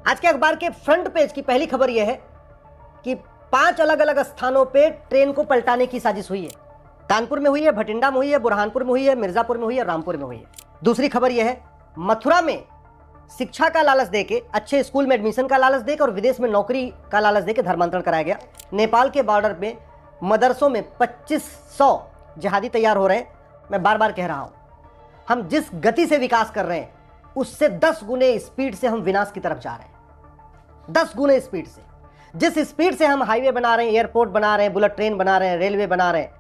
आज के अखबार के फ्रंट पेज की पहली खबर यह है कि 5 अलग अलग स्थानों पे ट्रेन को पलटाने की साजिश हुई है। कानपुर में हुई है, भटिंडा में हुई है, बुरहानपुर में हुई है, मिर्जापुर में हुई है, रामपुर में हुई है। दूसरी खबर यह है, मथुरा में शिक्षा का लालच देके, अच्छे स्कूल में एडमिशन का लालच देके और विदेश में नौकरी का लालच देके धर्मांतरण कराया गया। नेपाल के बॉर्डर पे मदरसों में 2500 जिहादी तैयार हो रहे हैं। मैं बार बार कह रहा हूं, हम जिस गति से विकास कर रहे हैं उससे 10 गुने स्पीड से हम विनाश की तरफ जा रहे हैं। 10 गुने स्पीड से, जिस स्पीड से हम हाईवे बना रहे हैं, एयरपोर्ट बना रहे हैं, बुलेट ट्रेन बना रहे हैं, रेलवे बना रहे हैं,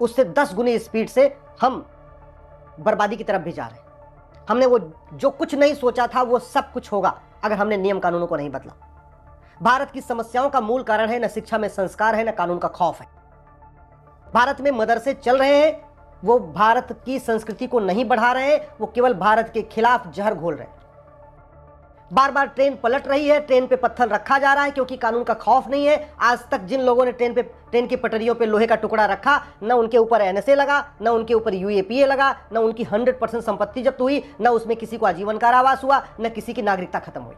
उससे 10 गुने स्पीड से हम बर्बादी की तरफ भी जा रहे हैं। हमने वो जो कुछ नहीं सोचा था वो सब कुछ होगा अगर हमने नियम कानूनों को नहीं बदला। भारत की समस्याओं का मूल कारण है न शिक्षा में संस्कार है, न कानून का खौफ है। भारत में मदरसे चल रहे हैं, वो भारत की संस्कृति को नहीं बढ़ा रहे हैं, वो केवल भारत के खिलाफ जहर घोल रहे हैं। बार बार ट्रेन पलट रही है, ट्रेन पे पत्थर रखा जा रहा है क्योंकि कानून का खौफ नहीं है। आज तक जिन लोगों ने ट्रेन की पटरियों पे लोहे का टुकड़ा रखा, न उनके ऊपर एनएसए लगा, न उनके ऊपर यूएपीए लगा, न उनकी 100% संपत्ति जब्त हुई, न उसमें किसी को आजीवन कारावास हुआ, न किसी की नागरिकता खत्म हुई।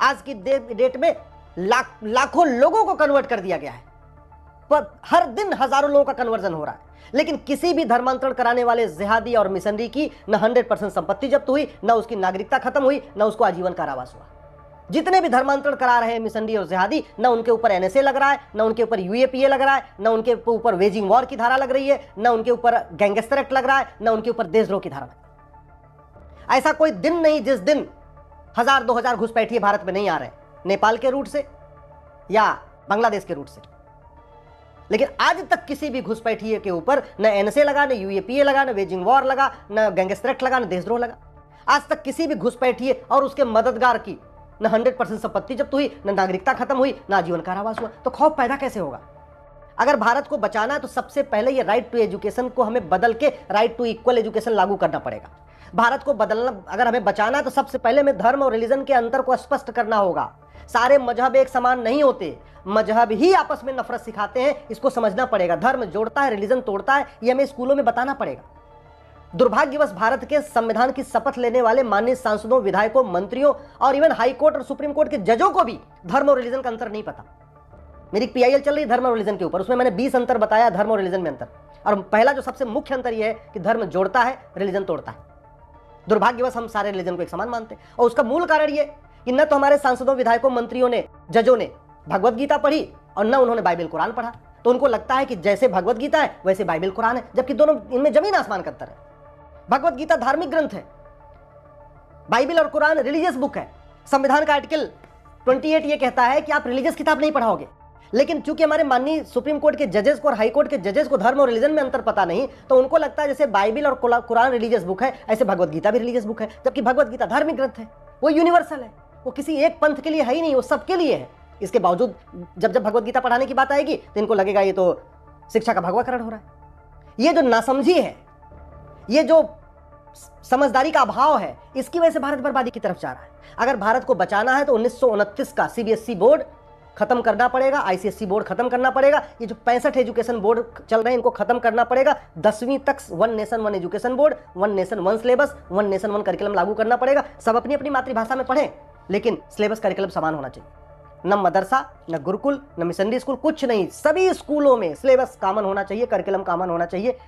आज की डेट में लाखों लोगों को कन्वर्ट कर दिया गया है, पर हर दिन हजारों लोगों का कन्वर्जन हो रहा है, लेकिन किसी भी धर्मांतरण कराने वाले जिहादी और मिशनरी की न 100% संपत्ति जब्त हुई, न उसकी नागरिकता खत्म हुई, न उसको आजीवन कारावास हुआ। जितने भी धर्मांतरण करा रहे हैं मिशनरी और जिहादी, न उनके ऊपर एनएसए लग रहा है, न उनके ऊपर यूएपीए लग रहा है, न उनके ऊपर वेजिंग वॉर की धारा लग रही है, न उनके ऊपर गैंगस्टर एक्ट लग रहा है, न उनके ऊपर देशद्रोह की धारा लग रही है। ऐसा कोई दिन नहीं जिस दिन 1000-2000 घुसपैठिए भारत में नहीं आ रहे, नेपाल के रूट से या बांग्लादेश के रूट से। लेकिन आज तक किसी भी घुसपैठिए के ऊपर न एनएसए लगा, न यूएपीए लगा, न वेजिंग वॉर लगा, न गैंगस्टर एक्ट लगा, न देशद्रोह लगा। आज तक किसी भी घुसपैठिए और उसके मददगार की न 100% संपत्ति जब्त हुई, न नागरिकता खत्म हुई, न आजीवन कारावास हुआ। तो खौफ पैदा कैसे होगा? अगर भारत को बचाना है तो सबसे पहले ये राइट टू एजुकेशन को हमें बदल के राइट टू इक्वल एजुकेशन लागू करना पड़ेगा। भारत को बदलना, अगर हमें बचाना है तो सबसे पहले हमें धर्म और रिलीजन के अंतर को स्पष्ट करना होगा। सारे मजहब एक समान नहीं होते, मजहब ही आपस में नफरत सिखाते हैं, इसको समझना पड़ेगा। धर्म जोड़ता है, रिलीजन तोड़ता है, ये हमें स्कूलों में बताना पड़ेगा। दुर्भाग्यवश भारत के संविधान की शपथ लेने वाले माननीय सांसदों, विधायकों, मंत्रियों और इवन हाई कोर्ट और सुप्रीम कोर्ट के जजों को भी धर्म और रिलीजन का अंतर नहीं पता। मेरी पीआईएल चल रही धर्म और रिलीजन के ऊपर, उसमें मैंने 20 अंतर बताया धर्म और रिलीजन में अंतर। और पहला जो सबसे मुख्य अंतर यह है कि धर्म जोड़ता है, रिलीजन तोड़ता है। दुर्भाग्यवश हम सारे रिलीजन को एक समान मानते हैं, और उसका मूल कारण यह कि न तो हमारे सांसदों, विधायकों, मंत्रियों ने, जजों ने भगवत गीता पढ़ी और न उन्होंने बाइबल कुरान पढ़ा। तो उनको लगता है कि जैसे भगवत गीता है वैसे बाइबल कुरान है, जबकि दोनों इनमें जमीन आसमान का अंतर है। भगवत गीता धार्मिक ग्रंथ है, बाइबल और कुरान रिलीजियस बुक है। संविधान का आर्टिकल 28 ये कहता है कि आप रिलीजियस किताब नहीं पढ़ाओगे। लेकिन चूंकि हमारे माननीय सुप्रीम कोर्ट के जजेस को और हाई कोर्ट के जजेस को धर्म और रिलीजन में अंतर पता नहीं, तो उनको लगता है जैसे बाइबल और कुरान रिलीजियस बुक है ऐसे भगवत गीता भी रिलीजियस बुक है, जबकि भगवत गीता धार्मिक ग्रंथ है, वो यूनिवर्सल है, वो किसी एक पंथ के लिए है ही नहीं, वो सबके लिए है। इसके बावजूद जब भगवत गीता पढ़ाने की बात आएगी तो इनको लगेगा ये तो शिक्षा का भगवाकरण हो रहा है। ये जो नासमझी है, ये जो समझदारी का अभाव है, इसकी वजह से भारत बर्बादी की तरफ जा रहा है। अगर भारत को बचाना है तो 1929 का सीबीएसई बोर्ड खत्म करना पड़ेगा, आईसीएसई बोर्ड खत्म करना पड़ेगा। ये जो 65 एजुकेशन बोर्ड चल रहे हैं इनको खत्म करना पड़ेगा। 10वीं तक 1 nation 1 education board, 1 nation 1 syllabus, 1 nation 1 curriculum लागू करना पड़ेगा। सब अपनी अपनी मातृभाषा में पढ़ें, लेकिन सिलेबस करिकुलम समान होना चाहिए। न मदरसा, न गुरुकुल, न मिशनरी स्कूल, कुछ नहीं, सभी स्कूलों में सिलेबस कॉमन होना चाहिए, करिकुलम कॉमन होना चाहिए।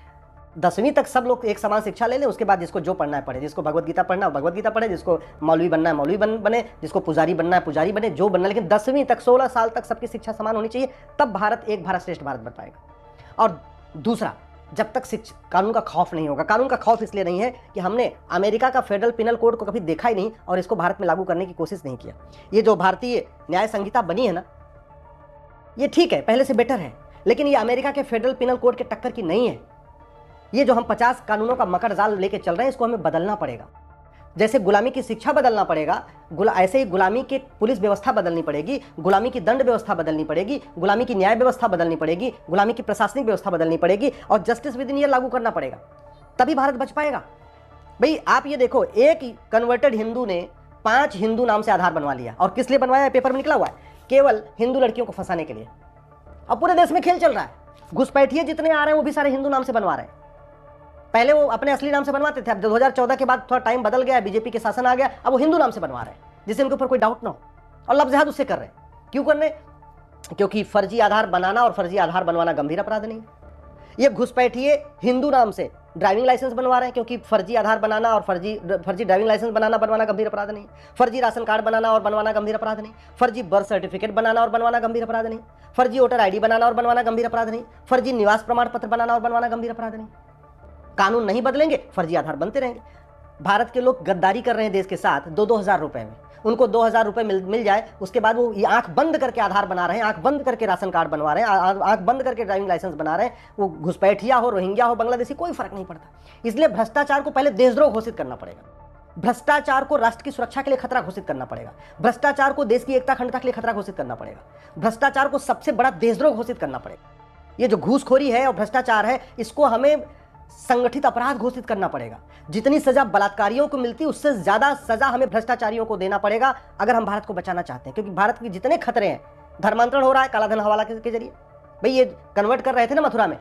10वीं तक सब लोग एक समान शिक्षा ले लें, उसके बाद जिसको जो पढ़ना है पढ़े, जिसको भगवत गीता पढ़ना है भगवत गीता पढ़े, जिसको मौलवी बनना है मौलवी बने, जिसको पुजारी बनना है पुजारी बने, जो बनना है। लेकिन 10वीं तक 16 साल तक सबकी शिक्षा समान होनी चाहिए, तब भारत एक भारत श्रेष्ठ भारत बन पाएगा। और दूसरा, जब तक कानून का खौफ नहीं होगा। कानून का खौफ इसलिए नहीं है कि हमने अमेरिका का फेडरल पिनल कोड को कभी देखा ही नहीं और इसको भारत में लागू करने की कोशिश नहीं किया। ये जो भारतीय न्याय संहिता बनी है ना, ये ठीक है, पहले से बेटर है, लेकिन ये अमेरिका के फेडरल पिनल कोड के टक्कर की नहीं है। ये जो हम 50 कानूनों का मकर जाल लेके चल रहे हैं, इसको हमें बदलना पड़ेगा। जैसे गुलामी की शिक्षा बदलना पड़ेगा, ऐसे ही गुलामी की पुलिस व्यवस्था बदलनी पड़ेगी, गुलामी की दंड व्यवस्था बदलनी पड़ेगी, गुलामी की न्याय व्यवस्था बदलनी पड़ेगी, गुलामी की प्रशासनिक व्यवस्था बदलनी पड़ेगी और जस्टिस विद इन ईयर लागू करना पड़ेगा, तभी भारत बच पाएगा। भाई आप ये देखो, एक कन्वर्टेड हिंदू ने 5 हिंदू नाम से आधार बनवा लिया, और किस लिए बनवाया? पेपर में निकला हुआ है, केवल हिंदू लड़कियों को फंसाने के लिए। अब पूरे देश में खेल चल रहा है, घुसपैठिए जितने आ रहे हैं वो भी सारे हिंदू नाम से बनवा रहे हैं। पहले वो अपने असली नाम से बनवाते थे, अब 2014 के बाद थोड़ा टाइम बदल गया, बीजेपी के शासन आ गया, अब वो हिंदू नाम से बनवा रहे हैं। जिससे उनके ऊपर कोई डाउट ना हो, और लफ्ज़ जिहाद उससे कर रहे हैं। क्यों कर रहे हैं? क्योंकि फर्जी आधार बनाना और फर्जी आधार बनवाना गंभीर अपराध नहीं है। ये घुसपैठिए हिंदू नाम से ड्राइविंग लाइसेंस बनवा रहे हैं, क्योंकि फर्जी आधार बनाना और फर्जी ड्राइविंग लाइसेंस बनाना बनवाना गंभीर अपराध नहीं। फर्जी राशन कार्ड बनाना और बनवाना गंभीर अपराध नहीं। फर्जी बर्थ सर्टिफिकेट बनाना और बनवाना गंभीर अपराध नहीं। फर्जी वोटर आईडी बनाना और बनवाना गंभीर अपराध नहीं। फर्जी निवास प्रमाण पत्र बनाना और बनवाना गंभीर अपराध नहीं। कानून नहीं बदलेंगे, फर्जी आधार बनते रहेंगे। भारत के लोग गद्दारी कर रहे हैं देश के साथ 2-2 हज़ार रुपए में। उनको 2,000 रुपए मिल जाए, उसके बाद वो ये आंख बंद करके आधार बना रहे हैं, आंख बंद करके राशन कार्ड बनवा रहे हैं, आंख बंद करके ड्राइविंग लाइसेंस बना रहे हैं। वो घुसपैठिया हो, रोहिंग्या हो, बांग्लादेशी, कोई फर्क नहीं पड़ता। इसलिए भ्रष्टाचार को पहले देशद्रोह घोषित करना पड़ेगा। भ्रष्टाचार को राष्ट्र की सुरक्षा के लिए खतरा घोषित करना पड़ेगा। भ्रष्टाचार को देश की एकता अखंडता के लिए खतरा घोषित करना पड़ेगा। भ्रष्टाचार को सबसे बड़ा देशद्रोह घोषित करना पड़ेगा। ये जो घूसखोरी है और भ्रष्टाचार है, इसको हमें संगठित अपराध घोषित करना पड़ेगा। जितनी सजा बलात्कारियों को मिलती है, उससे ज्यादा सजा हमें भ्रष्टाचारियों को देना पड़ेगा, अगर हम भारत को बचाना चाहते हैं। क्योंकि भारत के जितने खतरे हैं, धर्मांतरण हो रहा है कालाधन हवाला के जरिए। भाई ये कन्वर्ट कर रहे थे ना मथुरा में,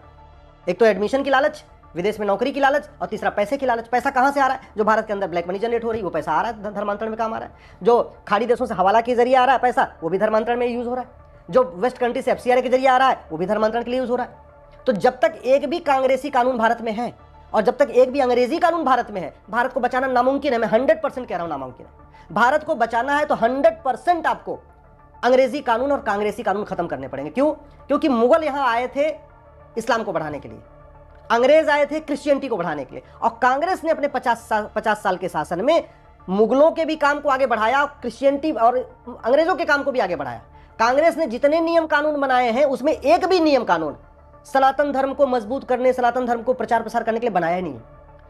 एक तो एडमिशन की लालच, विदेश में नौकरी की लालच, और तीसरा पैसे की लालच। पैसा कहां से आ रहा है? जो भारत के अंदर ब्लैक मनी जनरेट हो रही है, वो पैसा आ रहा है, धर्मांतरण में काम आ रहा है। जो खाड़ी देशों से हवाला के जरिए आ रहा है पैसा, वो भी धर्मांतरण में यूज हो रहा है। जो वेस्ट कंट्री से FCRA के जरिए आ रहा है, वो भी धर्मांतरण के लिए यूज हो रहा है। तो जब तक एक भी कांग्रेसी कानून भारत में है और जब तक एक भी अंग्रेजी कानून भारत में है, भारत को बचाना नामुमकिन है। मैं 100% कह रहा हूं नामुमकिन है। भारत को बचाना है तो 100% आपको अंग्रेजी कानून और कांग्रेसी कानून खत्म करने पड़ेंगे। क्यों? क्योंकि मुगल यहां आए थे इस्लाम को बढ़ाने के लिए, अंग्रेज आए थे क्रिश्चियनिटी को बढ़ाने के लिए, और कांग्रेस ने अपने 50 साल के शासन में मुगलों के भी काम को आगे बढ़ाया, क्रिश्चियनिटी और अंग्रेजों के काम को भी आगे बढ़ाया। कांग्रेस ने जितने नियम कानून बनाए हैं, उसमें एक भी नियम कानून सनातन धर्म को मजबूत करने, सनातन धर्म को प्रचार प्रसार करने के लिए बनाया ही नहीं।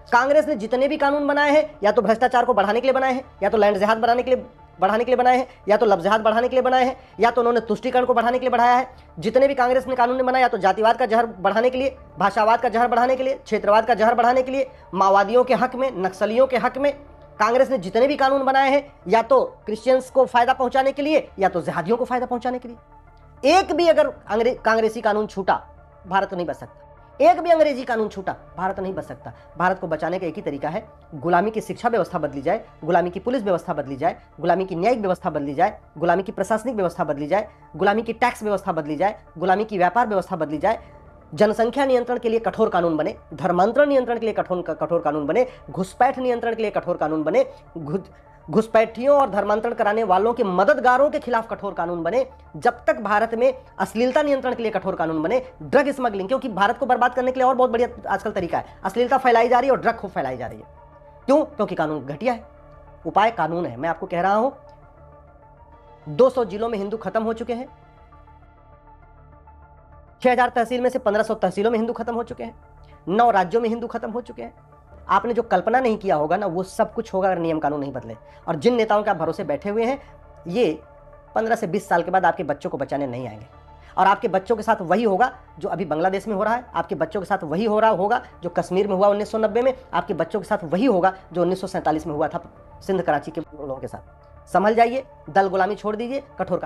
कांग्रेस ने जितने भी कानून बनाए हैं, या तो भ्रष्टाचार को बढ़ाने के लिए बनाए हैं, या तो लैंड जिहाद बढ़ाने के लिए बनाए हैं, या तो लफ्ज़ जिहाद बढ़ाने के लिए बनाए हैं, या तो उन्होंने तुष्टीकरण को बढ़ाने के लिए बढ़ाया है। जितने भी कांग्रेस ने कानून बनाया, या तो जातिवाद का जहर बढ़ाने के लिए, भाषावाद का जहर बढ़ाने के लिए, क्षेत्रवाद का जहर बढ़ाने के लिए, माओवादियों के हक में, नक्सलियों के हक में कांग्रेस ने जितने भी कानून बनाए हैं, या तो क्रिश्चियंस को फायदा पहुंचाने के लिए, या तो जिहादियों को फायदा पहुंचाने के लिए। एक भी अगर कांग्रेसी कानून छूटा, भारत नहीं बच सकता। एक भी अंग्रेजी कानून छूटा, भारत नहीं बच सकता। भारत को बचाने का एक ही तरीका है, गुलामी की शिक्षा व्यवस्था बदली जाए, गुलामी की पुलिस व्यवस्था बदली जाए, गुलामी की न्यायिक व्यवस्था बदली जाए, गुलामी की प्रशासनिक व्यवस्था बदली जाए, गुलामी की टैक्स व्यवस्था बदली जाए, गुलामी की व्यापार व्यवस्था बदली जाए, जनसंख्या नियंत्रण के लिए कठोर कानून बने, धर्मांतरण नियंत्रण के लिए कठोर कानून बने, घुसपैठ नियंत्रण के लिए कठोर कानून बने, घुसपैठियों और धर्मांतरण कराने वालों के मददगारों के खिलाफ कठोर कानून बने। जब तक भारत में अश्लीलता नियंत्रण के लिए कठोर कानून बने, ड्रग स्मगलिंग, क्योंकि भारत को बर्बाद करने के लिए और बहुत बढ़िया आजकल तरीका है, अश्लीलता फैलाई जा रही है और ड्रग खूब फैलाई जा रही है। क्यों? क्योंकि कानून घटिया है। उपाय कानून है। मैं आपको कह रहा हूं, 200 जिलों में हिंदू खत्म हो चुके हैं। 6000 तहसील में से 1500 तहसीलों में हिंदू खत्म हो चुके हैं। 9 राज्यों में हिंदू खत्म हो चुके हैं। आपने जो कल्पना नहीं किया होगा ना, वो सब कुछ होगा अगर नियम कानून नहीं बदले। और जिन नेताओं के आप भरोसे बैठे हुए हैं, ये 15 से 20 साल के बाद आपके बच्चों को बचाने नहीं आएंगे। और आपके बच्चों के साथ वही होगा जो अभी बांग्लादेश में हो रहा है। आपके बच्चों के साथ वही हो रहा होगा जो कश्मीर में हुआ 1990 में। आपके बच्चों के साथ वही होगा जो 1947 में हुआ था सिंध कराची के लोगों के साथ। संभल जाइए, दल गुलामी छोड़ दीजिए, कठोर